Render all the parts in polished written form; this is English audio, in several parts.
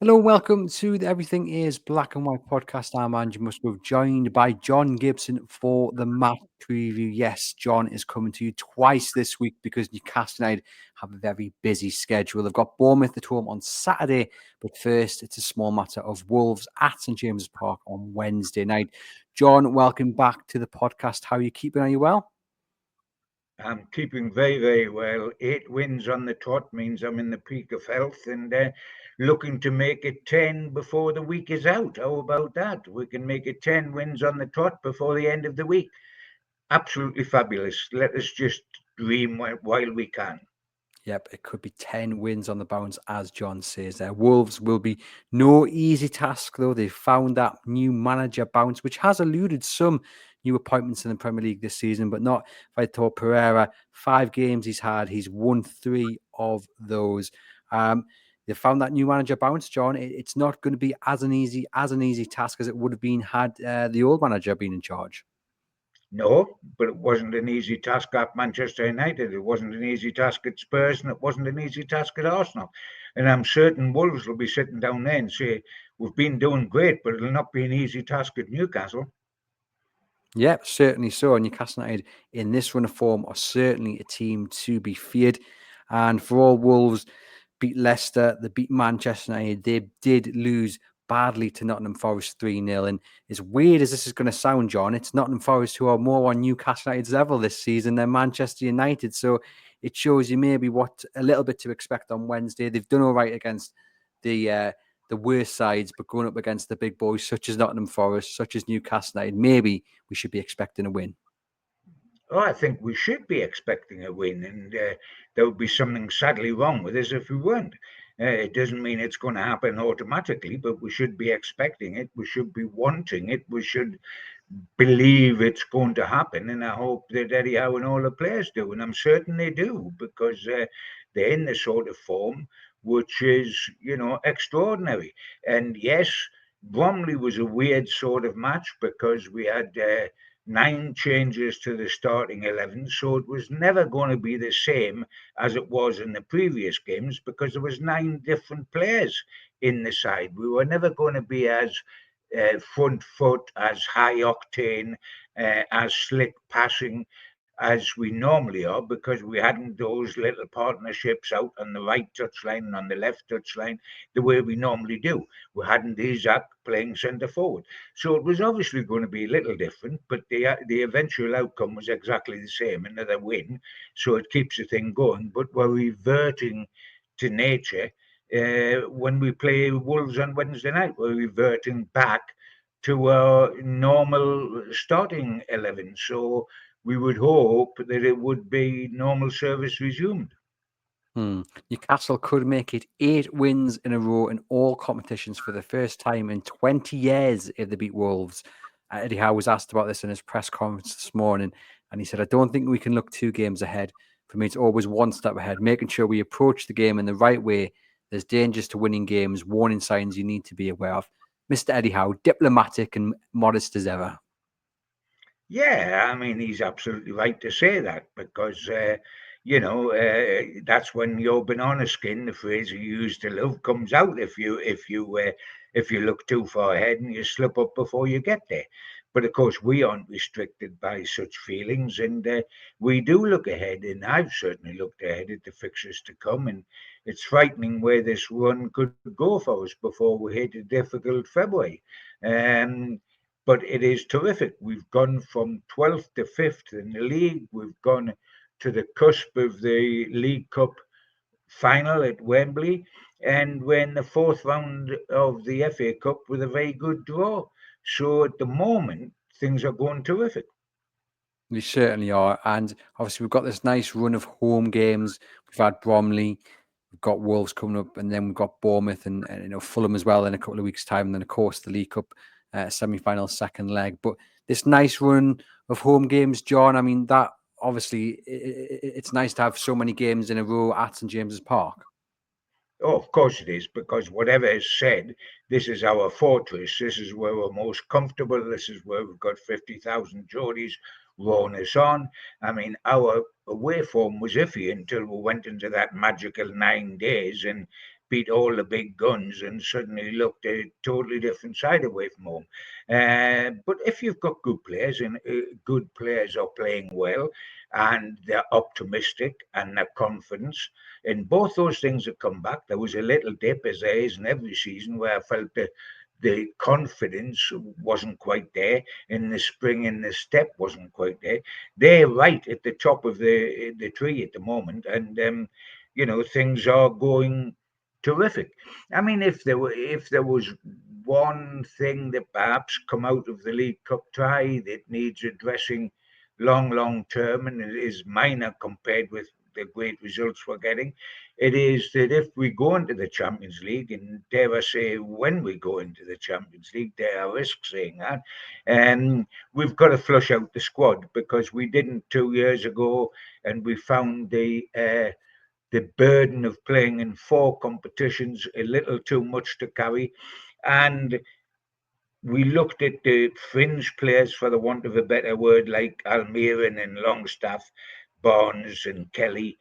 Hello and welcome to the Everything is Black and White podcast. I'm Andrew Musgrove, joined by John Gibson for the match preview. Yes, John is coming to you twice this week because Newcastle United have a very busy schedule. They've got Bournemouth at home on Saturday, but first it's a small matter of Wolves at St James's Park on Wednesday night. John, welcome back to the podcast. How are you keeping? Are you well? I'm keeping very, very well. 8 wins on the trot means I'm in the peak of health and looking to make it 10 before the week is out. How about that? We can make it 10 wins on the trot before the end of the week. Absolutely fabulous. Let us just dream while we can. Yep, it could be 10 wins on the bounce, as John says there. Wolves will be no easy task, though. They've found that new manager bounce, which has eluded some new appointments in the Premier League this season, but not Vitor Pereira. 5 games he's had, he's won 3 of those. They found that new manager bounce, John. It's not going to be as an easy task as it would have been had the old manager been in charge. No, but it wasn't an easy task at Manchester United. It wasn't an easy task at Spurs, and it wasn't an easy task at Arsenal. And I'm certain Wolves will be sitting down there and say, we've been doing great, but it'll not be an easy task at Newcastle. Yeah, certainly so. And Newcastle United in this run of form are certainly a team to be feared. And for all Wolves beat Leicester, they beat Manchester United, they did lose badly to Nottingham Forest 3-0. And as weird as this is going to sound, John, it's Nottingham Forest who are more on Newcastle United's level this season than Manchester United. So it shows you maybe what a little bit to expect on Wednesday. They've done all right against the worst sides, but going up against the big boys such as Nottingham Forest, such as Newcastle United, maybe we should be expecting a win. Oh, I think we should be expecting a win, and there would be something sadly wrong with us if we weren't. It doesn't mean it's going to happen automatically, but we should be expecting it. We should be wanting it. We should believe it's going to happen, and I hope that Eddie Howe and all the players do, and I'm certain they do because they're in the sort of form which is, extraordinary. And yes, Bromley was a weird sort of match because we had 9 changes to the starting 11, so it was never going to be the same as it was in the previous games because there was 9 different players in the side. We were never going to be as front foot, as high octane, as slick passing as we normally are because we hadn't those little partnerships out on the right touchline and on the left touchline the way we normally do. We hadn't Isak playing centre forward. So it was obviously going to be a little different, but the eventual outcome was exactly the same, another win. So it keeps the thing going, but we're reverting to nature. When we play Wolves on Wednesday night, we're reverting back to our normal starting 11. So we would hope that it would be normal service resumed. Newcastle could make it 8 wins in a row in all competitions for the first time in 20 years if they beat Wolves. Eddie Howe was asked about this in his press conference this morning, and he said, I don't think we can look 2 games ahead. For me, it's always one step ahead, making sure we approach the game in the right way. There's dangers to winning games, warning signs you need to be aware of. Mr. Eddie Howe, diplomatic and modest as ever. Yeah, I mean, he's absolutely right to say that because, that's when your banana skin, the phrase you used to love, comes out if you look too far ahead and you slip up before you get there. But of course, we aren't restricted by such feelings, and we do look ahead. And I've certainly looked ahead at the fixtures to come, and it's frightening where this run could go for us before we hit a difficult February. Um, but it is terrific. We've gone from 12th to 5th in the league. We've gone to the cusp of the League Cup final at Wembley, and we're in the fourth round of the FA Cup with a very good draw. So at the moment, things are going terrific. We certainly are. And obviously, we've got this nice run of home games. We've had Bromley, we've got Wolves coming up, and then we've got Bournemouth and Fulham as well in a couple of weeks' time. And then, of course, the League Cup semi-final second leg. But this nice run of home games, John, I mean, that obviously it's nice to have so many games in a row at St James's Park. Oh, of course it is, because whatever is said, this is our fortress. This is where we're most comfortable. This is where we've got 50,000 Geordies rowing us on. I mean, our away form was iffy until we went into that magical 9 days. And beat all the big guns and suddenly looked a totally different side away from home. But if you've got good players and good players are playing well and they're optimistic and they're confident, and both those things have come back. There was a little dip, as there is in every season, where I felt that the confidence wasn't quite there in the spring, and the step wasn't quite there. They're right at the top of the tree at the moment, and things are going terrific. I mean, if there was one thing that perhaps come out of the League Cup tie that needs addressing long term, and it is minor compared with the great results we're getting, it is that if we go into the Champions League, and dare I say, when we go into the Champions League, dare I risk saying that, we've got to flush out the squad, because we didn't 2 years ago, and we found the burden of playing in 4 competitions a little too much to carry. And we looked at the fringe players, for the want of a better word, like Almiron and Longstaff, Barnes and Kelly,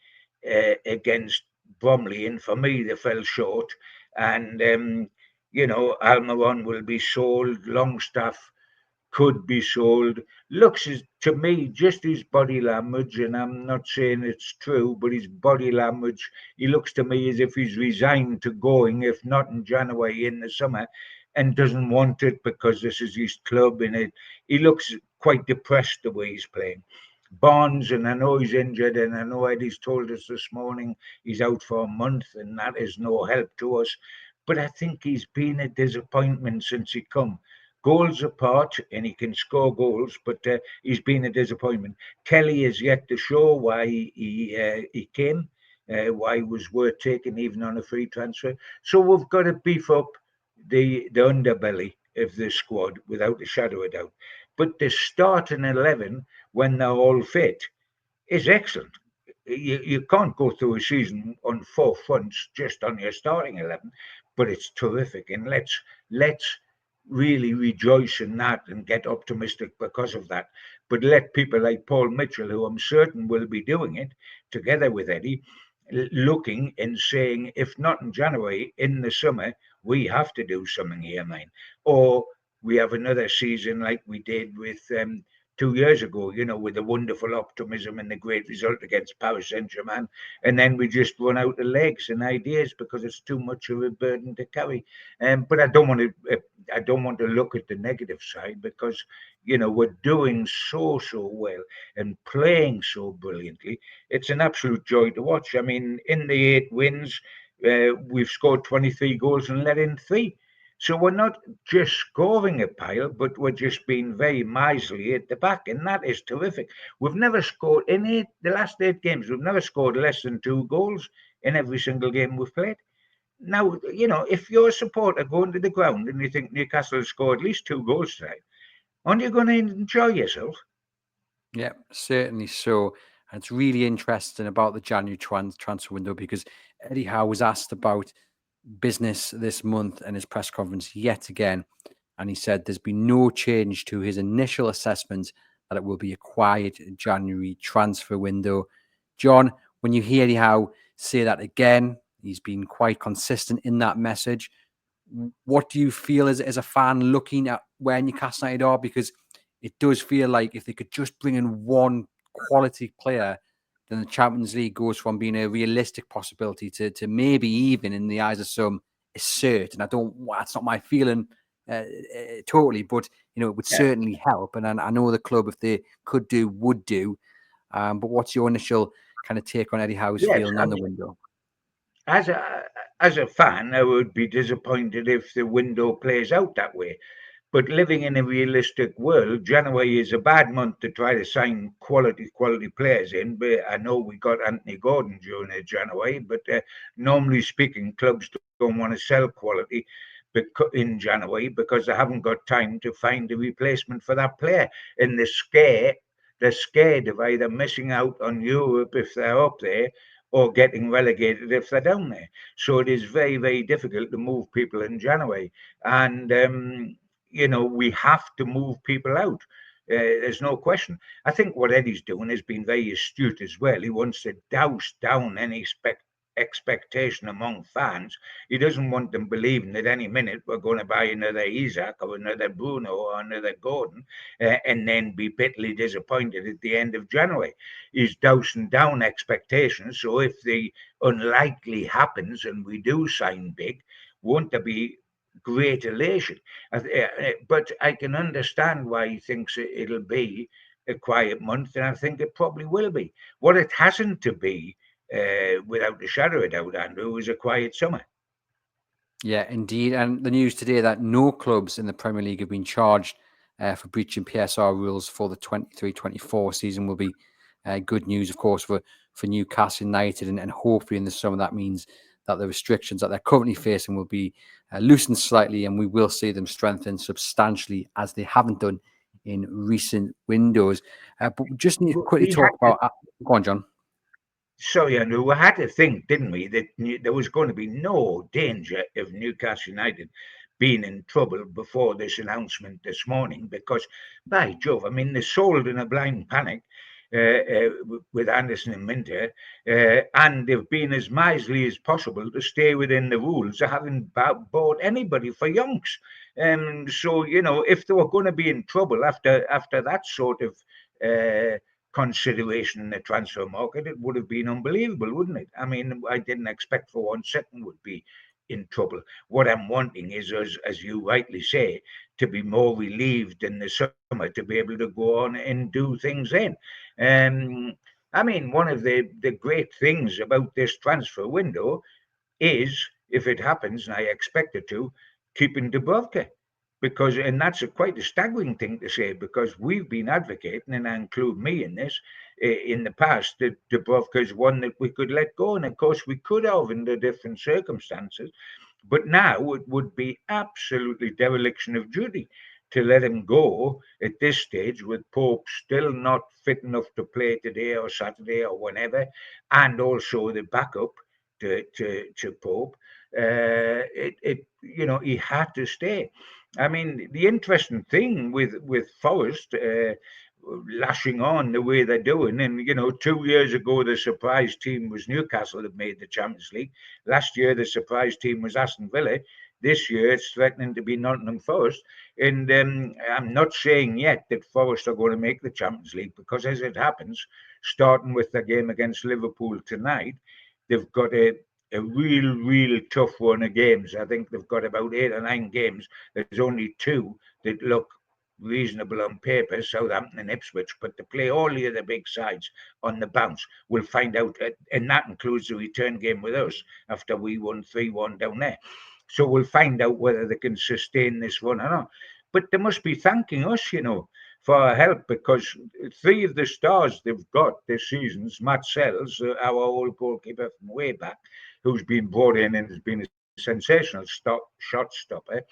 against Bromley. And for me, they fell short. And, Almiron will be sold. Longstaff could be sold. Looks to me, just his body language, and I'm not saying it's true, but his body language, he looks to me as if he's resigned to going, if not in January, in the summer, and doesn't want it because this is his club. And he looks quite depressed the way he's playing. Barnes, and I know he's injured, and I know Eddie's told us this morning he's out for a month, and that is no help to us. But I think he's been a disappointment since he come. Goals apart, and he can score goals, but he's been a disappointment. Kelly is yet to show why he came, why he was worth taking even on a free transfer. So we've got to beef up the underbelly of the squad without a shadow of doubt. But the starting 11, when they're all fit, is excellent. You can't go through a season on 4 fronts just on your starting 11, but it's terrific. And let's really rejoice in that and get optimistic because of that. But let people like Paul Mitchell, who I'm certain will be doing it together with Eddie, looking and saying, if not in January, in the summer, we have to do something here, man. Or we have another season like we did with 2 years ago, with the wonderful optimism and the great result against Paris Saint-Germain. And then we just run out of legs and ideas because it's too much of a burden to carry. But I don't want to look at the negative side, because, we're doing so well and playing so brilliantly. It's an absolute joy to watch. I mean, in the 8 wins, we've scored 23 goals and let in 3. So we're not just scoring a pile, but we're just being very miserly at the back, and that is terrific. We've never scored in the last 8 games. We've never scored less than 2 goals in every single game we've played. Now, if you're a supporter going to the ground and you think Newcastle has scored at least 2 goals tonight, aren't you going to enjoy yourself? Yeah, certainly so. And it's really interesting about the January transfer window, because Eddie Howe was asked about business this month in his press conference yet again. And he said there's been no change to his initial assessment that it will be a quiet January transfer window. John, when you hear Eddie Howe say that again, he's been quite consistent in that message. What do you feel as a fan looking at where Newcastle United are? Because it does feel like if they could just bring in one quality player, then the Champions League goes from being a realistic possibility to maybe even, in the eyes of some, a cert. And that's not my feeling totally, but it would certainly help. And I know the club, if they could do, would do. But what's your initial kind of take on Eddie Howe's feeling on the window? As a fan, I would be disappointed if the window plays out that way. But living in a realistic world, January is a bad month to try to sign quality players in. But I know we got Anthony Gordon during January, but normally speaking, clubs don't want to sell quality in January because they haven't got time to find a replacement for that player. And they're scared of either missing out on Europe if they're up there, or getting relegated if they're down there. So it is very, very difficult to move people in January. And we have to move people out. There's no question. I think what Eddie's doing has been very astute as well. He wants to douse down any expectation among fans. He doesn't want them believing that any minute we're going to buy another Isak or another Bruno or another Gordon and then be bitterly disappointed at the end of January. He's dousing down expectations. So if the unlikely happens and we do sign big, won't there be great elation? But I can understand why he thinks it'll be a quiet month, and I think it probably will be. What it hasn't to be, without a shadow of doubt, Andrew, is a quiet summer. Yeah, indeed. And the news today that no clubs in the Premier League have been charged for breaching PSR rules for the 23-24 season will be good news, of course, for Newcastle United. And hopefully in the summer, that means that the restrictions that they're currently facing will be loosened slightly, and we will see them strengthened substantially as they haven't done in recent windows. But we just need to quickly talk about... Go on, John. Sorry, Andrew, we had to think, didn't we, that there was going to be no danger of Newcastle United being in trouble before this announcement this morning, because, by Jove, I mean, they sold in a blind panic with Anderson and Minter, and they've been as miserly as possible to stay within the rules. They haven't bought anybody for yonks. So, you know, if they were going to be in trouble after that sort of consideration in the transfer market, it would have been unbelievable, wouldn't it? I mean, I didn't expect for 1 second would be in trouble. What I'm wanting is, as you rightly say, to be more relieved in the summer, to be able to go on and do things then. I mean, one of the great things about this transfer window is, if it happens, and I expect it to, keeping Dubrovka. Because, and that's quite a staggering thing to say, because we've been advocating, and I include me in this, in the past, that Dubrovka is one that we could let go. And of course, we could have under different circumstances. But now it would be absolutely dereliction of duty to let him go at this stage, with Pope still not fit enough to play today or Saturday or whenever, and also the backup to Pope. You know, he had to stay. I mean, the interesting thing with Forest lashing on the way they're doing, and you know, 2 years ago the surprise team was Newcastle that made the Champions League. Last year the surprise team was Aston Villa. This year it's threatening to be Nottingham Forest, and I'm not saying yet that Forest are going to make the Champions League, because as it happens, starting with the game against Liverpool tonight, they've got a real tough run of games. I think they've got about 8 or 9 games. There's only 2 that look reasonable on paper, Southampton and Ipswich, but to play all the other big sides on the bounce, we'll find out, and that includes the return game with us after we won 3-1 down there. So we'll find out whether they can sustain this run or not. But they must be thanking us, you know, for our help, because 3 of the stars they've got this season, Matt Sells, our old goalkeeper from way back, who's been brought in and has been a sensational shot stopper.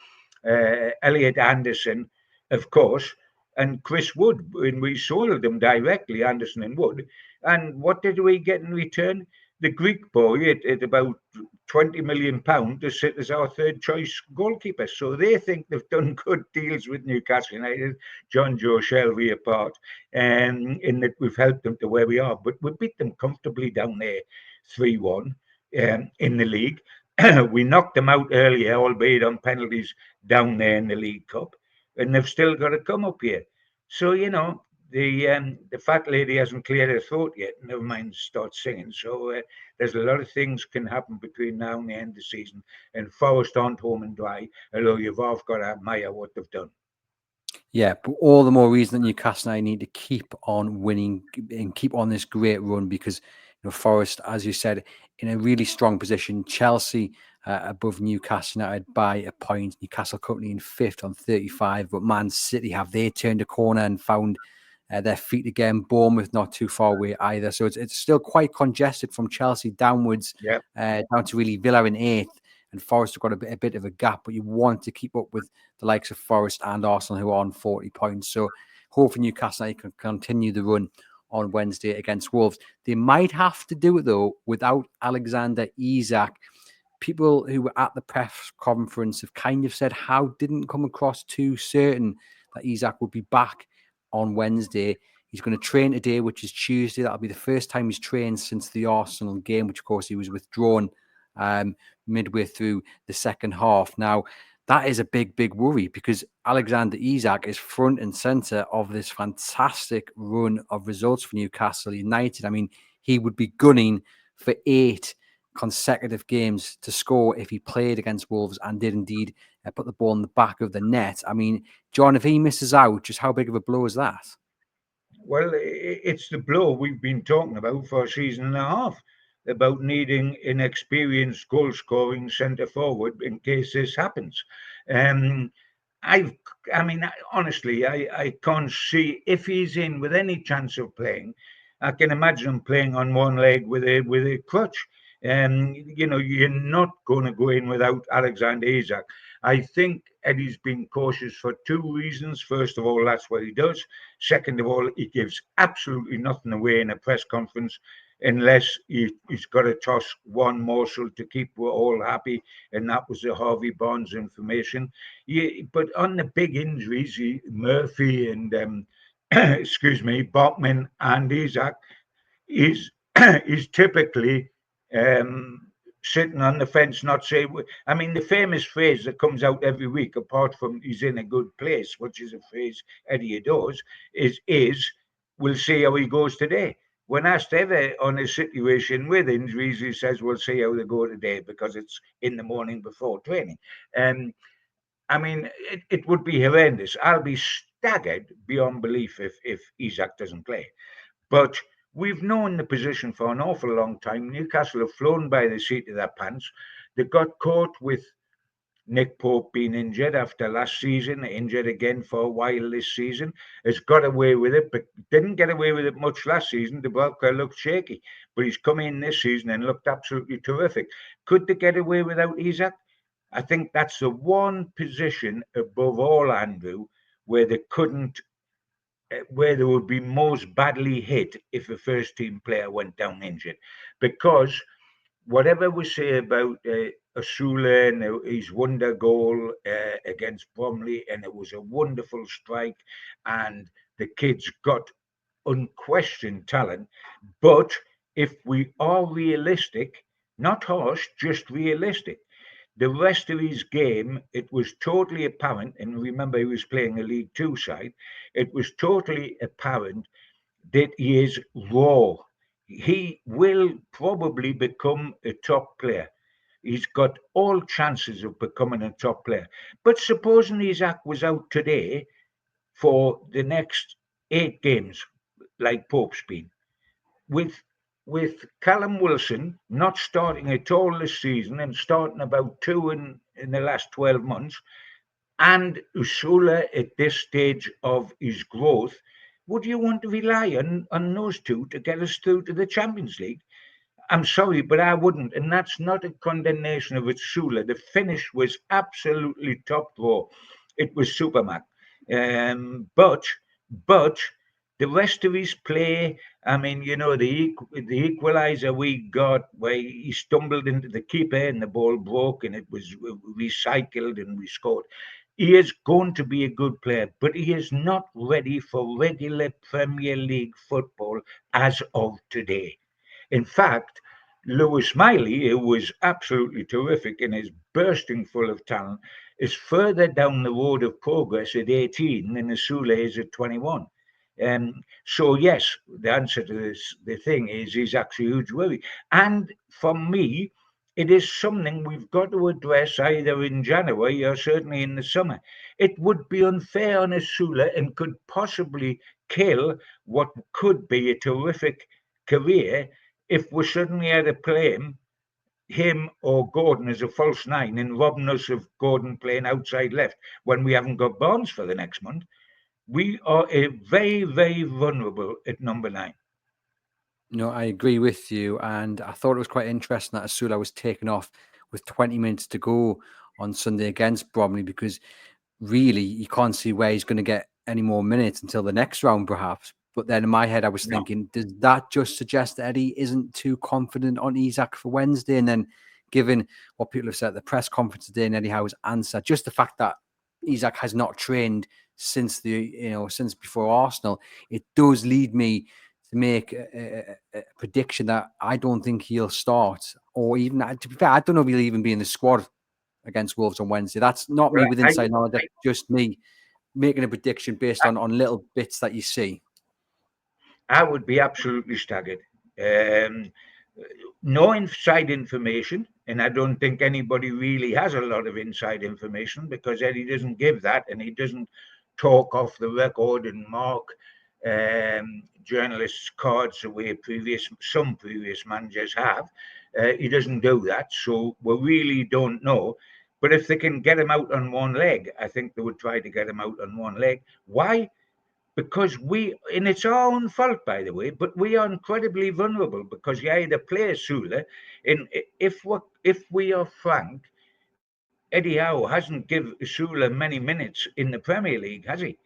Elliot Anderson, of course, and Chris Wood. When we sold them directly, Anderson and Wood. And what did we get in return? The Greek boy at about £20 million to sit as our third choice goalkeeper. So they think they've done good deals with Newcastle United, John Joe Shelby apart, in that we've helped them to where we are. But we beat them comfortably down there 3-1 in the league. We knocked them out earlier, albeit on penalties, down there in the League Cup, and they've still got to come up here. So, you know, the fat lady hasn't cleared her throat yet. Never mind start singing. So there's a lot of things can happen between now and the end of the season. And Forest aren't home and dry, although you've all got to admire what they've done. Yeah, but all the more reason that Newcastle United need to keep on winning and keep on this great run, because you know Forest, as you said, in a really strong position. Chelsea above Newcastle United by a point. Newcastle currently in 5th on 35, but Man City, have they turned a corner and found their feet again? Bournemouth not too far away either. So it's still quite congested from Chelsea downwards, down to really Villa in 8th. And Forest have got a bit of a gap, but you want to keep up with the likes of Forest and Arsenal, who are on 40 points. So hopefully Newcastle can continue the run on Wednesday against Wolves. They might have to do it, though, without Alexander Isak. People who were at the press conference have kind of said how didn't come across too certain that Isak would be back on Wednesday. He's going to train today, which is Tuesday. That'll be the first time he's trained since the Arsenal game, which, of course, he was withdrawn midway through the second half. Now, that is a big, big worry because Alexander Isak is front and centre of this fantastic run of results for Newcastle United. I mean, he would be gunning for 8 consecutive games to score if he played against Wolves and did indeed put the ball in the back of the net. I mean, John, if he misses out, just how big of a blow is that? Well, it's the blow we've been talking about for a season and a half, about needing an experienced goal-scoring centre forward in case this happens. Um, I've, I mean, honestly, I can't see if he's in with any chance of playing. I can imagine him playing on one leg with a crutch. You're not going to go in without Alexander Isak. I think Eddie's been cautious for 2 reasons. First of all, that's what he does. Second of all, he gives absolutely nothing away in a press conference unless he's got to toss one morsel to keep we're all happy, and that was the Harvey Barnes information. But on the big injuries, Murphy and excuse me, Bachman and Isak is is typically um, sitting on the fence, not saying. I mean, the famous phrase that comes out every week, apart from "he's in a good place," which is a phrase Eddie adores, is "we'll see how he goes today." When asked ever on a situation with injuries, he says, "We'll see how they go today," because it's in the morning before training. Um, I mean, it would be horrendous. I'll be staggered beyond belief if Isak doesn't play. But we've known the position for an awful long time. Newcastle have flown by the seat of their pants. They got caught with Nick Pope being injured after last season, injured again for a while this season. Has got away with it, but didn't get away with it much last season. Dubravka looked shaky, but he's come in this season and looked absolutely terrific. Could they get away without Isak? I think that's the one position above all, Andrew, where they couldn't where they would be most badly hit if a first team player went down injured. Because whatever we say about Asula and his wonder goal against Bromley, and it was a wonderful strike, and the kids got unquestioned talent. But if we are realistic, not harsh, just realistic, the rest of his game, it was totally apparent, and remember he was playing a League Two side, it was totally apparent that he is raw. He will probably become a top player. He's got all chances of becoming a top player. But supposing Isaac was out today for the next 8 games, like Pope's been, with Callum Wilson not starting at all this season and starting about 2 in the last 12 months, and Usula at this stage of his growth, would you want to rely on those two to get us through to the Champions League? I'm sorry, but I wouldn't. And that's not a condemnation of Utsula. The finish was absolutely top draw. It was Superman. But the rest of his play, I mean, the equaliser we got where he stumbled into the keeper and the ball broke and it was recycled and we scored. He is going to be a good player, but he is not ready for regular Premier League football as of today. In fact, Lewis Miley, who was absolutely terrific and is bursting full of talent, is further down the road of progress at 18 than Asula is at 21. So yes, the answer to the thing is he's actually a huge worry. And for me, it is something we've got to address either in January or certainly in the summer. It would be unfair on Asula and could possibly kill what could be a terrific career if we suddenly had to play him or Gordon as a false 9 and robbing us of Gordon playing outside left when we haven't got Barnes for the next month. We are very, very vulnerable at number 9. No, I agree with you. And I thought it was quite interesting that Asula was taken off with 20 minutes to go on Sunday against Bromley because really you can't see where he's going to get any more minutes until the next round, perhaps. But then in my head, I was thinking, does that just suggest that Eddie isn't too confident on Isak for Wednesday? And then given what people have said at the press conference today and Eddie Howe's answer, just the fact that Isak has not trained since since before Arsenal, it does lead me to make a prediction that I don't think he'll start, or even, to be fair, I don't know if he'll even be in the squad against Wolves on Wednesday. That's not me with inside knowledge. That's just me making a prediction based on little bits that you see. I would be absolutely staggered. Um, no inside information, and I don't think anybody really has a lot of inside information because Eddie doesn't give that, and he doesn't talk off the record and mark journalists' cards the way some previous managers have. He doesn't do that, so we really don't know. But if they can get him out on one leg, I think they would try to get him out on one leg. Why? Because and it's our own fault, by the way, but we are incredibly vulnerable because you either play Sula, and if we are frank, Eddie Howe hasn't given Sula many minutes in the Premier League, has he?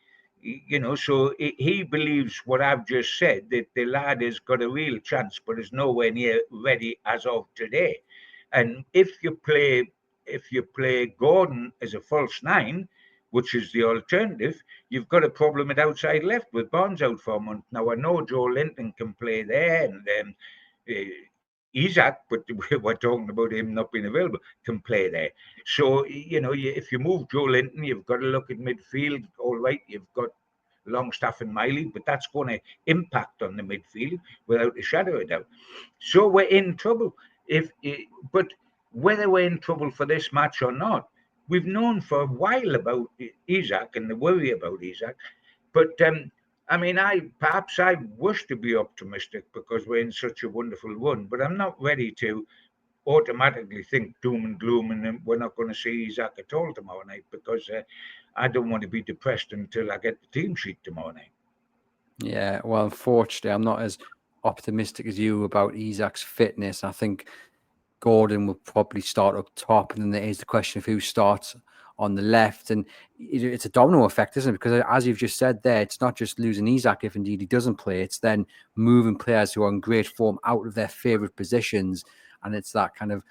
So he believes what I've just said, that the lad has got a real chance, but is nowhere near ready as of today. And if you play Gordon as a false nine, which is the alternative, you've got a problem at outside left with Barnes out for a month. Now I know Joe Linton can play there, and Isak, but we're talking about him not being available, can play there. So if you move Joe Linton, you've got to look at midfield. All right, you've got Longstaff and Miley, but that's going to impact on the midfield without a shadow of a doubt. So we're in trouble. But whether we're in trouble for this match or not, we've known for a while about Isak and the worry about Isak. But I wish to be optimistic because we're in such a wonderful run, but I'm not ready to automatically think doom and gloom and we're not going to see Isak at all tomorrow night because I don't want to be depressed until I get the team sheet tomorrow night. Yeah, well, unfortunately, I'm not as optimistic as you about Isak's fitness. I think Gordon will probably start up top, and then there is the question of who starts on the left. And it's a domino effect, isn't it? Because as you've just said there, it's not just losing Isak if indeed he doesn't play, it's then moving players who are in great form out of their favourite positions. And it's that kind of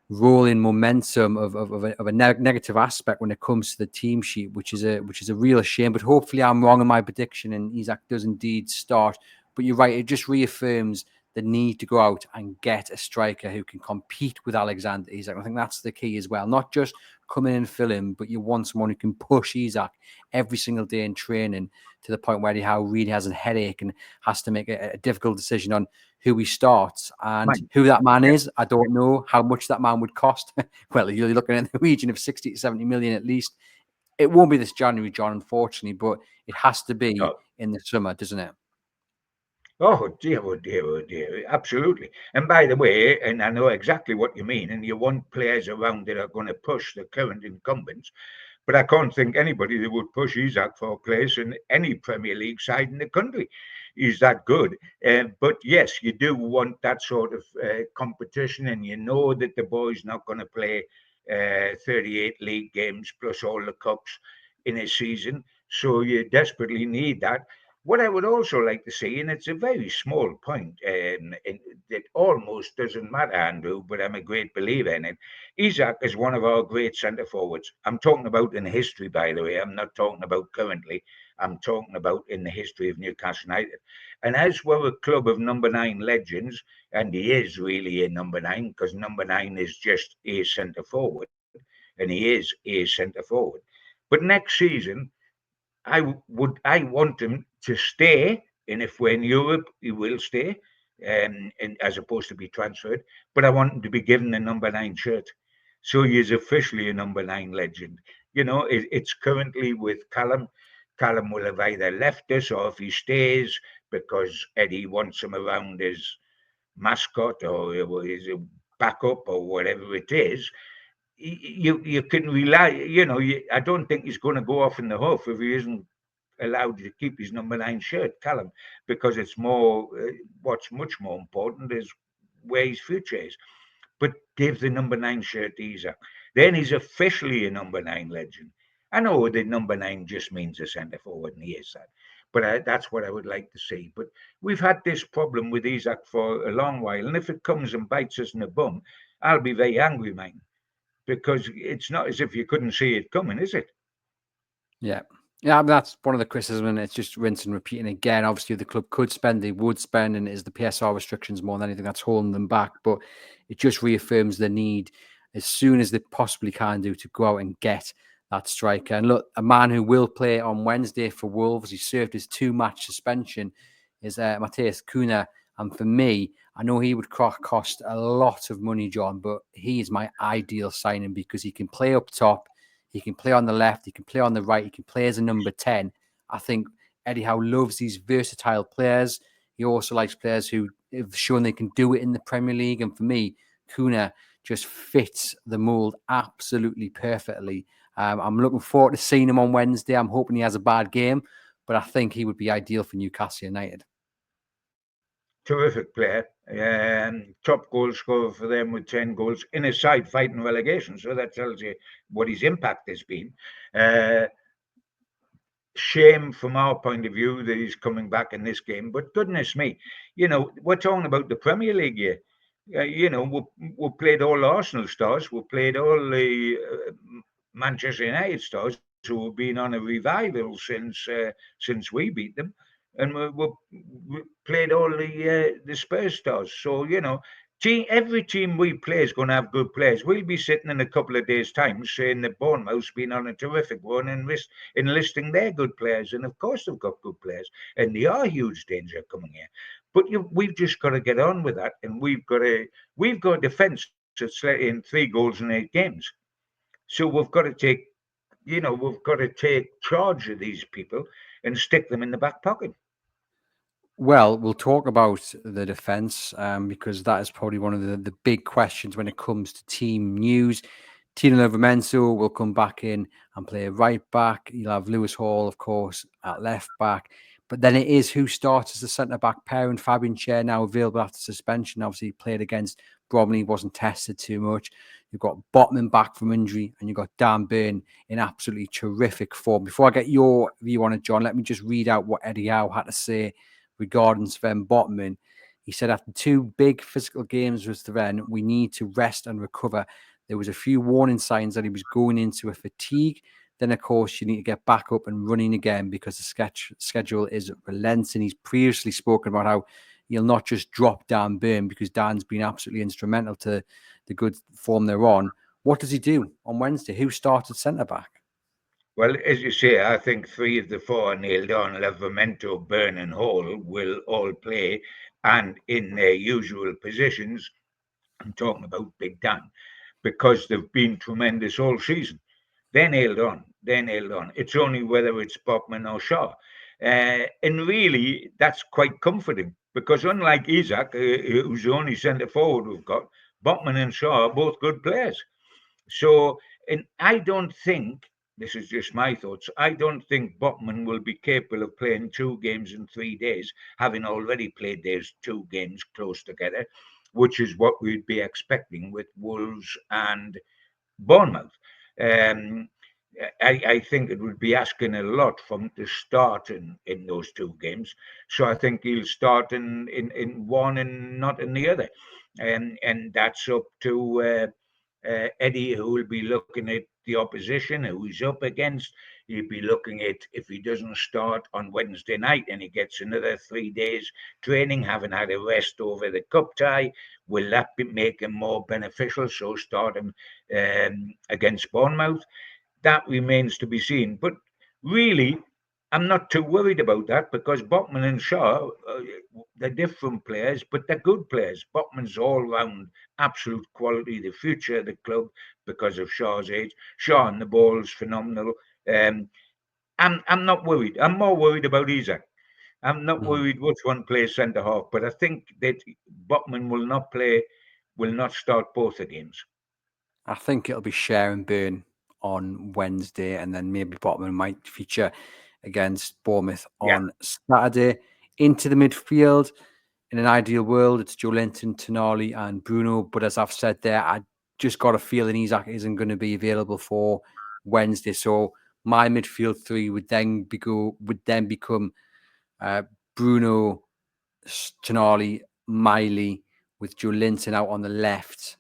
rolling momentum of a negative aspect when it comes to the team sheet, which is a real shame. But hopefully I'm wrong in my prediction and Isak does indeed start. But you're right, it just reaffirms the need to go out and get a striker who can compete with Alexander Isak. I think that's the key as well. Not just come in and fill in, but you want someone who can push Isak every single day in training to the point where he really has a headache and has to make a difficult decision on who he starts and who that man is. I don't know how much that man would cost. Well, you're looking in the region of 60 to 70 million at least. It won't be this January, John, unfortunately, but it has to be in the summer, doesn't it? Oh dear, oh dear, oh dear. Absolutely. And by the way, and I know exactly what you mean, and you want players around that are going to push the current incumbents, but I can't think anybody that would push Isak for a place in any Premier League side in the country. He's that good. But yes, you do want that sort of competition, and you know that the boy's not going to play 38 league games plus all the cups in a season. So you desperately need that. What I would also like to see, and it's a very small point, and it almost doesn't matter, Andrew, but I'm a great believer in it. Isak is one of our great centre forwards. I'm talking about in history, by the way. I'm not talking about currently. I'm talking about in the history of Newcastle United. And as we're a club of number nine legends, and he is really a number nine because number nine is just a centre forward, and he is a centre forward. But next season, I want him to stay, and if we're in Europe, he will stay, and as opposed to be transferred. But I want him to be given the number nine shirt, so he is officially a number nine legend. It's currently with Callum. Callum will have either left us, or if he stays, because Eddie wants him around his mascot or his backup or whatever it is, you can rely. I don't think he's going to go off in the hoof if he isn't allowed to keep his number nine shirt, Callum, because it's more. What's much more important is where his future is. But give the number nine shirt to Isak. Then he's officially a number nine legend. I know the number nine just means a centre forward, and he is that. But that's what I would like to see. But we've had this problem with Isak for a long while, and if it comes and bites us in the bum, I'll be very angry, man, because it's not as if you couldn't see it coming, is it? Yeah. Yeah, that's one of the criticisms, and it's just rinse and repeating again. Obviously, if the club could spend, they would spend, and it is the PSR restrictions more than anything that's holding them back. But it just reaffirms the need, as soon as they possibly can do, to go out and get that striker. And look, a man who will play on Wednesday for Wolves, he served his 2-match suspension, is Matheus Cunha. And for me, I know he would cost a lot of money, John, but he is my ideal signing because he can play up top. He can play on the left. He can play on the right. He can play as a number 10. I think Eddie Howe loves these versatile players. He also likes players who have shown they can do it in the Premier League. And for me, Cunha just fits the mould absolutely perfectly. I'm looking forward to seeing him on Wednesday. I'm hoping he has a bad game, but I think he would be ideal for Newcastle United. Terrific player. Top goal scorer for them with 10 goals in a side fighting relegation. So that tells you what his impact has been. Shame from our point of view that he's coming back in this game. But goodness me, we're talking about the Premier League here. We played all Arsenal stars. We played all the Manchester United stars who have been on a revival since we beat them, and we played all the Spurs stars. So every team we play is going to have good players. We'll be sitting in a couple of days' time saying that Bournemouth's been on a terrific run and enlisting their good players, and of course they've got good players, and they are huge danger coming here. But we've just got to get on with that, and we've got a defence that's let in 3 goals in 8 games. So we've got to take charge of these people and stick them in the back pocket. Well, we'll talk about the defence because that is probably one of the big questions when it comes to team news. Tino Livramento will come back in and play right back. You'll have Lewis Hall, of course, at left back. But then it is who starts as the centre-back pair, and Fabian Schär now available after suspension. Obviously, he played against Bromley, wasn't tested too much. You've got Botman back from injury, and you've got Dan Burn in absolutely terrific form. Before I get your view on it, John, let me just read out what Eddie Howe had to say regarding Sven Botman. He said, after 2 big physical games with Sven, we need to rest and recover. There was a few warning signs that he was going into a fatigue. Then, of course, you need to get back up and running again because the schedule is relenting. He's previously spoken about how he'll not just drop Dan Burn because Dan's been absolutely instrumental to the good form they're on. What does he do on Wednesday? Who started centre-back? Well, as you say, I think 3 of the 4 nailed on. Livramento, Burn and Hall will all play and in their usual positions. I'm talking about Big Dan because they've been tremendous all season. They're nailed on. They're nailed on. It's only whether it's Botman or Shaw. And really, that's quite comforting because unlike Isak, who's the only centre forward we've got, Botman and Shaw are both good players. So, and I don't think, this is just my thoughts, I don't think Botman will be capable of playing 2 games in 3 days, having already played those 2 games close together, which is what we'd be expecting with Wolves and Bournemouth. Um, I think it would be asking a lot from him to start in those 2 games. So I think he'll start in one and not in the other. And that's up to Eddie, who will be looking at the opposition, who he's up against. He'll be looking at if he doesn't start on Wednesday night and he gets another 3 days training, having had a rest over the cup tie, will that make him more beneficial? So start him against Bournemouth. That remains to be seen. But really, I'm not too worried about that because Botman and Shaw, they're different players, but they're good players. Botman's all round absolute quality, the future of the club because of Shaw's age. Shaw and the ball's phenomenal. Um, I'm not worried. I'm more worried about Isak. I'm not worried which one plays centre half, but I think that Botman will not start both the games. I think it'll be Schär and Burn on Wednesday, and then maybe Botman might feature against Bournemouth Yeah. on Saturday. Into the midfield, in an ideal world, it's Joelinton, Tonali, and Bruno. But as I've said there, I just got a feeling Isak isn't going to be available for Wednesday. So my midfield 3 would then become Bruno, Tonali, Miley, with Joelinton out on the left,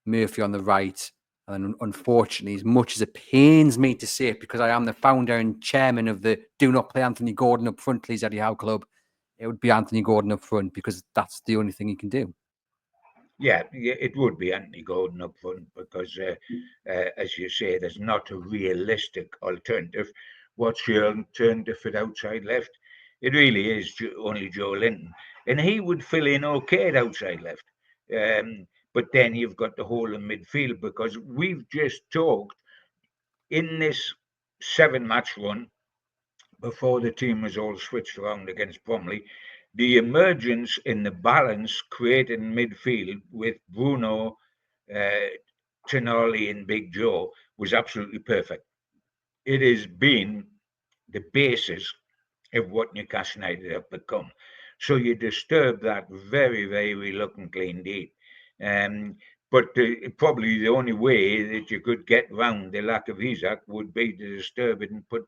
Murphy on the right, And unfortunately, as much as it pains me to say it, because I am the founder and chairman of the Do Not Play Anthony Gordon Up Front, please, Eddie Howe Club, it would be Anthony Gordon up front because that's the only thing he can do. Yeah, it would be Anthony Gordon up front because, as you say, there's not a realistic alternative. What's your alternative at outside left? It really is only Joe Linton, and he would fill in okay at outside left. But then you've got the whole of midfield because we've just talked in this 7-match run before the team was all switched around against Bromley. The emergence in the balance created in midfield with Bruno, Tonali, and Big Joe was absolutely perfect. It has been the basis of what Newcastle United have become. So you disturb that very, very reluctantly indeed. But probably the only way that you could get round the lack of Isak would be to disturb it and put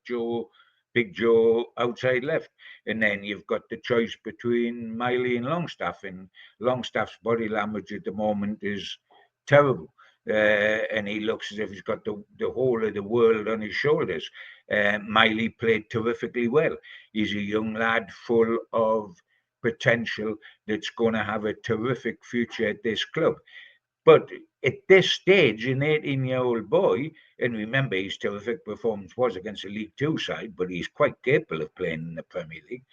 Big Joe outside left. And then you've got the choice between Miley and Longstaff. And Longstaff's body language at the moment is terrible. And he looks as if he's got the whole of the world on his shoulders. Miley played terrifically well. He's a young lad full of potential that's going to have a terrific future at this club. But at this stage, an 18-year-old boy, and remember his terrific performance was against a League Two side, but he's quite capable of playing in the Premier League.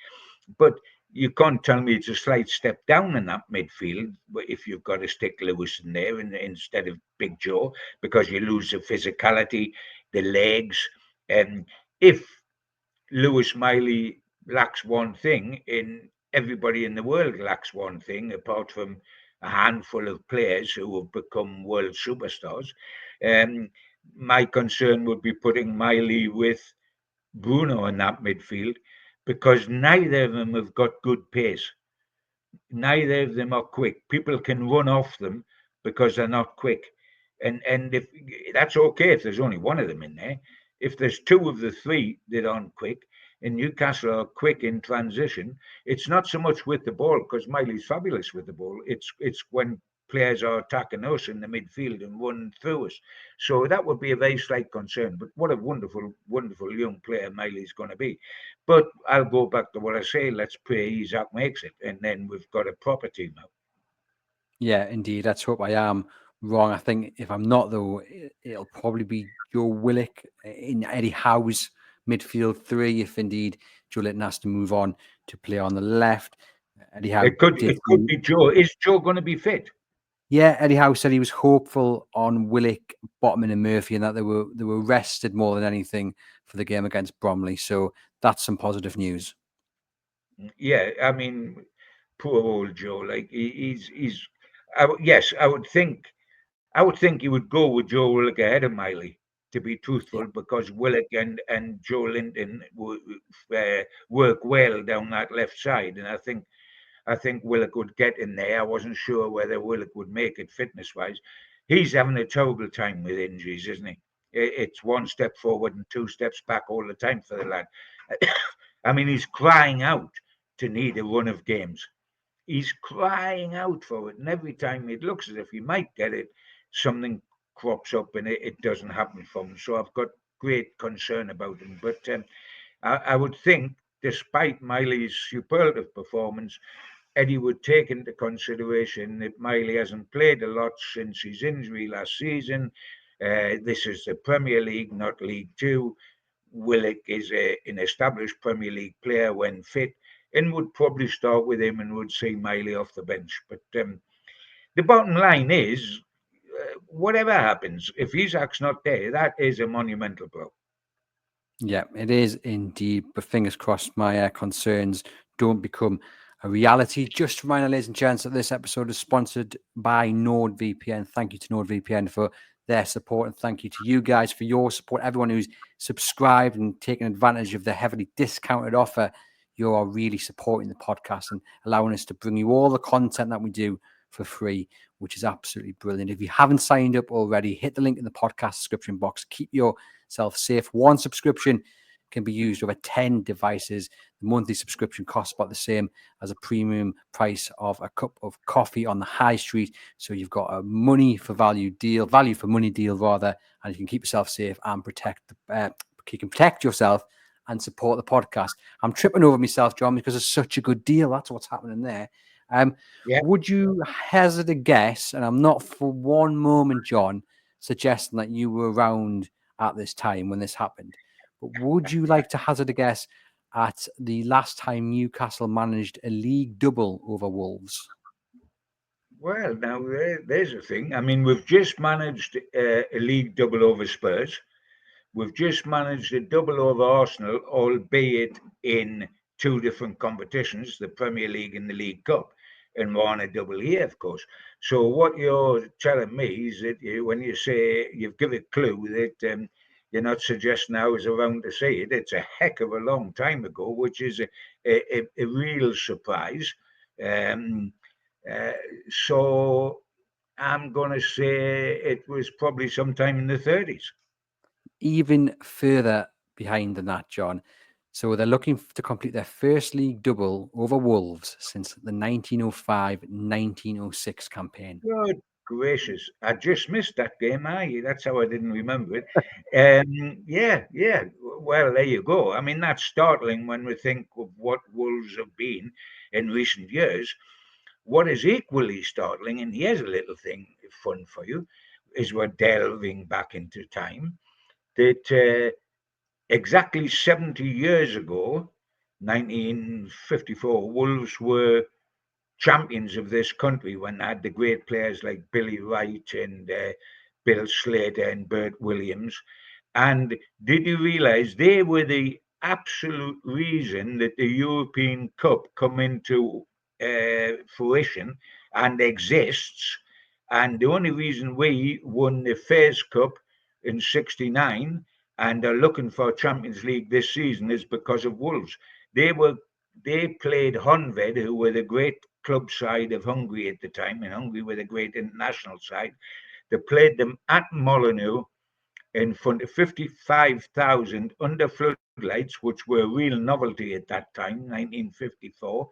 But you can't tell me it's a slight step down in that midfield if you've got to stick Lewis in there instead of Big Joe, because you lose the physicality, the legs. And if Lewis Miley lacks one thing, and everybody in the world lacks one thing, apart from a handful of players who have become world superstars. My concern would be putting Miley with Bruno in that midfield because neither of them have got good pace. Neither of them are quick. People can run off them because they're not quick. And if that's okay if there's only one of them in there. If there's two of the three that aren't quick, and Newcastle are quick in transition, it's not so much with the ball because Miley's fabulous with the ball. It's when players are attacking us in the midfield and running through us. So that would be a very slight concern. But what a wonderful, wonderful young player Miley's going to be. But I'll go back to what I say. Let's pray Isak makes it, and then we've got a proper team now. Yeah, indeed. Let's hope I am wrong. I think if I'm not, though, it'll probably be Joe Willock in Eddie Howe's midfield three, if indeed Joe Linton has to move on to play on the left. Eddie Howe It could be Joe. Is Joe going to be fit? Yeah, Eddie Howe said he was hopeful on Willock, Botman, and Murphy, and that they were rested more than anything for the game against Bromley. So that's some positive news. Yeah, I mean, poor old Joe. Like he's. Yes, I would think you would go with Joe Willock ahead of Miley, to be truthful, because Willock and Joe Linton work well down that left side, and I think Willock would get in there. I wasn't sure whether Willock would make it fitness-wise. He's having a terrible time with injuries, isn't he? It's one step forward and two steps back all the time for the lad. I mean, he's crying out to need a run of games. He's crying out for it, and every time it looks as if he might get it, something crops up and it doesn't happen for him. So I've got great concern about him. But I would think, despite Miley's superlative performance, Eddie would take into consideration that Miley hasn't played a lot since his injury last season. This is the Premier League, not League Two. Willock is an established Premier League player when fit, and would probably start with him and would see Miley off the bench. But the bottom line is, whatever happens, if Isak's not there, that is a monumental blow. Yeah, it is indeed. But fingers crossed, my concerns don't become a reality. Just a reminder, ladies and gents, that this episode is sponsored by NordVPN. Thank you to NordVPN for their support, and thank you to you guys for your support. Everyone who's subscribed and taken advantage of the heavily discounted offer, you are really supporting the podcast and allowing us to bring you all the content that we do for free, which is absolutely brilliant. If you haven't signed up already, hit the link in the podcast description box. Keep yourself safe. One subscription can be used over 10 devices. The monthly subscription costs about the same as a premium price of a cup of coffee on the high street. So you've got a value for money deal rather, and you can keep yourself safe and you can protect yourself and support the podcast. I'm tripping over myself, John, because it's such a good deal. That's what's happening there. Yeah. Would you hazard a guess, and I'm not for one moment, John, suggesting that you were around at this time when this happened, but would you like to hazard a guess at the last time Newcastle managed a league double over Wolves? Well, now there's a thing. I mean, we've just managed a league double over Spurs. We've just managed a double over Arsenal, albeit in two different competitions, the Premier League and the League Cup, and we're on a double here, of course. So what you're telling me is that when you say you've given a clue that you're not suggesting I was around to say it, it's a heck of a long time ago, which is a real surprise. Um, uh, so I'm going to say it was probably sometime in the 30s. Even further behind than that, John. So they're looking to complete their first league double over Wolves since the 1905-1906 campaign. Good gracious. I just missed that game. That's how I didn't remember it. Yeah. Well, there you go. I mean, that's startling when we think of what Wolves have been in recent years. What is equally startling, and here's a little thing fun for you, is we're delving back into time, that exactly 70 years ago, 1954, Wolves were champions of this country when they had the great players like Billy Wright and Bill Slater and Bert Williams. And did you realize they were the absolute reason that the European Cup come into fruition and exists? And the only reason we won the FEARS Cup in '69 and are looking for Champions League this season is because of Wolves. They played Honved, who were the great club side of Hungary at the time, and Hungary were the great international side. They played them at Molineux in front of 55,000 under floodlights, which were a real novelty at that time, 1954.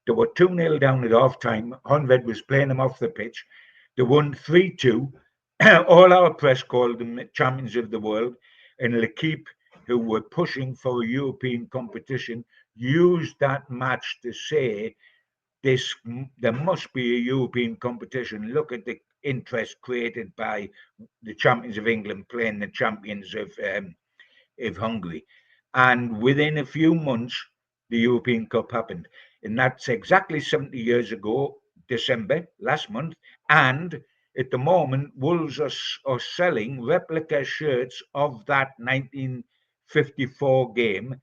They were 2-0 down at half time. Honved was playing them off the pitch. They won 3-2. All our press called them champions of the world. And L'Equipe, who were pushing for a European competition, used that match to say there must be a European competition. Look at the interest created by the champions of England playing the champions of Hungary. And within a few months, the European Cup happened. And that's exactly 70 years ago, December, last month. And at the moment, Wolves are selling replica shirts of that 1954 game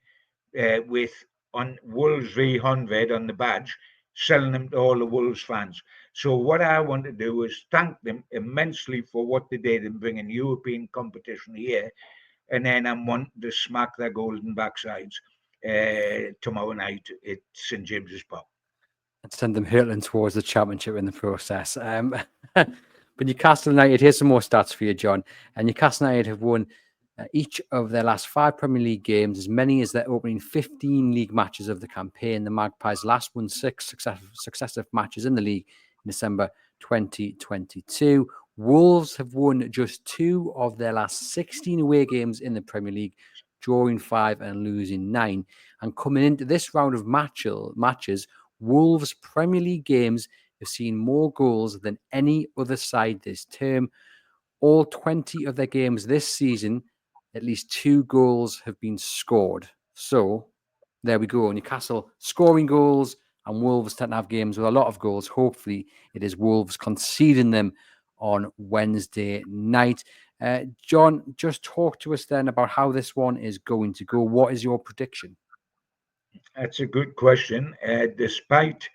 with on Wolves v Honved on the badge, selling them to all the Wolves fans. So what I want to do is thank them immensely for what they did in bringing European competition here, and then I'm wanting to smack their golden backsides tomorrow night at St James's Park. And send them hurtling towards the championship in the process. But Newcastle United, here's some more stats for you, John. And Newcastle United have won each of their last 5 Premier League games, as many as their opening 15 league matches of the campaign. The Magpies last won 6 successive matches in the league in December 2022. Wolves have won just 2 of their last 16 away games in the Premier League, drawing 5 and losing 9. And coming into this round of matches, Wolves' Premier League games have seen more goals than any other side this term. All 20 of their games this season, at least 2 goals have been scored. So there we go. Newcastle scoring goals, and Wolves tend to have games with a lot of goals. Hopefully, it is Wolves conceding them on Wednesday night. John, just talk to us then about how this one is going to go. What is your prediction? That's a good question. Despite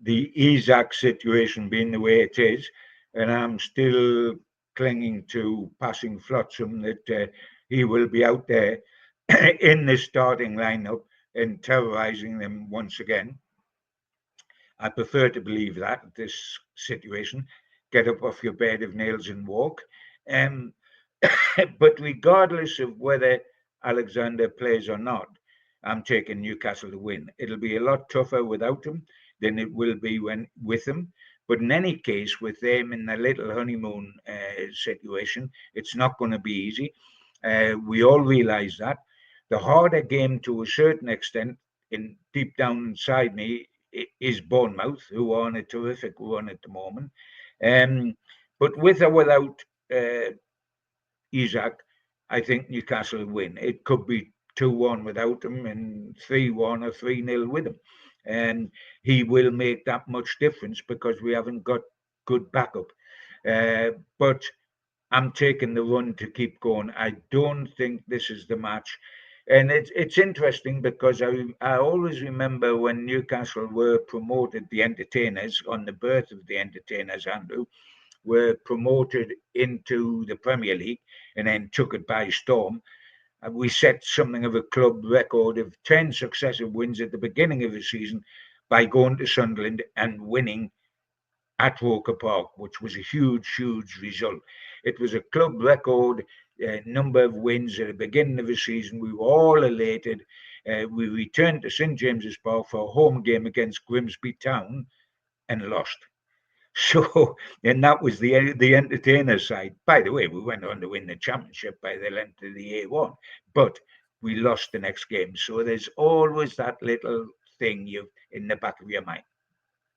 the Isak situation being the way it is, and I'm still clinging to passing flotsam that he will be out there in the starting lineup and terrorising them once again. I prefer to believe that this situation. Get up off your bed of nails and walk. Um, but regardless of whether Alexander plays or not, I'm taking Newcastle to win. It'll be a lot tougher without him than it will be when with him. But in any case, with them in the little honeymoon situation, it's not going to be easy. We all realise that. The harder game, to a certain extent, in deep down inside me, is Bournemouth, who are on a terrific run at the moment. But with or without Isak, I think Newcastle win. It could be 2-1 without him and 3-1 or 3-0 with him. And he will make that much difference because we haven't got good backup. But I'm taking the run to keep going. I don't think this is the match. And it's interesting because I always remember when Newcastle were promoted, the Entertainers, on the birth of the Entertainers, Andrew, were promoted into the Premier League and then took it by storm. We set something of a club record of 10 successive wins at the beginning of the season by going to Sunderland and winning at Walker Park, which was a huge, huge result. It was a club record number of wins at the beginning of the season. We were all elated. We returned to St James's Park for a home game against Grimsby Town and lost. So, and that was the entertainer side. By the way, we went on to win the championship by the length of the A1, but we lost the next game. So there's always that little thing you in the back of your mind.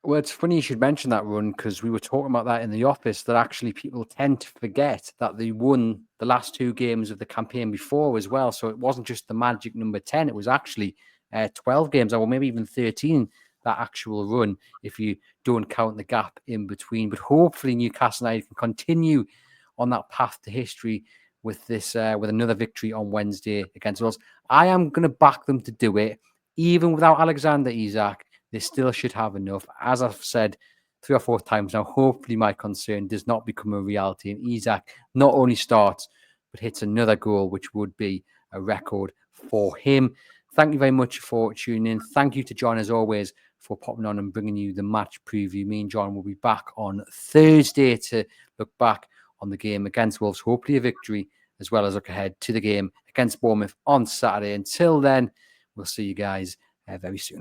Well, it's funny you should mention that run because we were talking about that in the office, that actually people tend to forget that they won the last 2 games of the campaign before as well. So it wasn't just the magic number 10, it was actually 12 games or maybe even 13, that actual run, if you don't count the gap in between. But hopefully Newcastle United can continue on that path to history with this, with another victory on Wednesday against us. I am going to back them to do it, even without Alexander Isak. They still should have enough. As I've said 3 or 4 times now, hopefully my concern does not become a reality. And Isak not only starts, but hits another goal, which would be a record for him. Thank you very much for tuning in. Thank you to John, as always, for popping on and bringing you the match preview. Me and John will be back on Thursday to look back on the game against Wolves, hopefully a victory, as well as look ahead to the game against Bournemouth on Saturday. Until then, we'll see you guys very soon.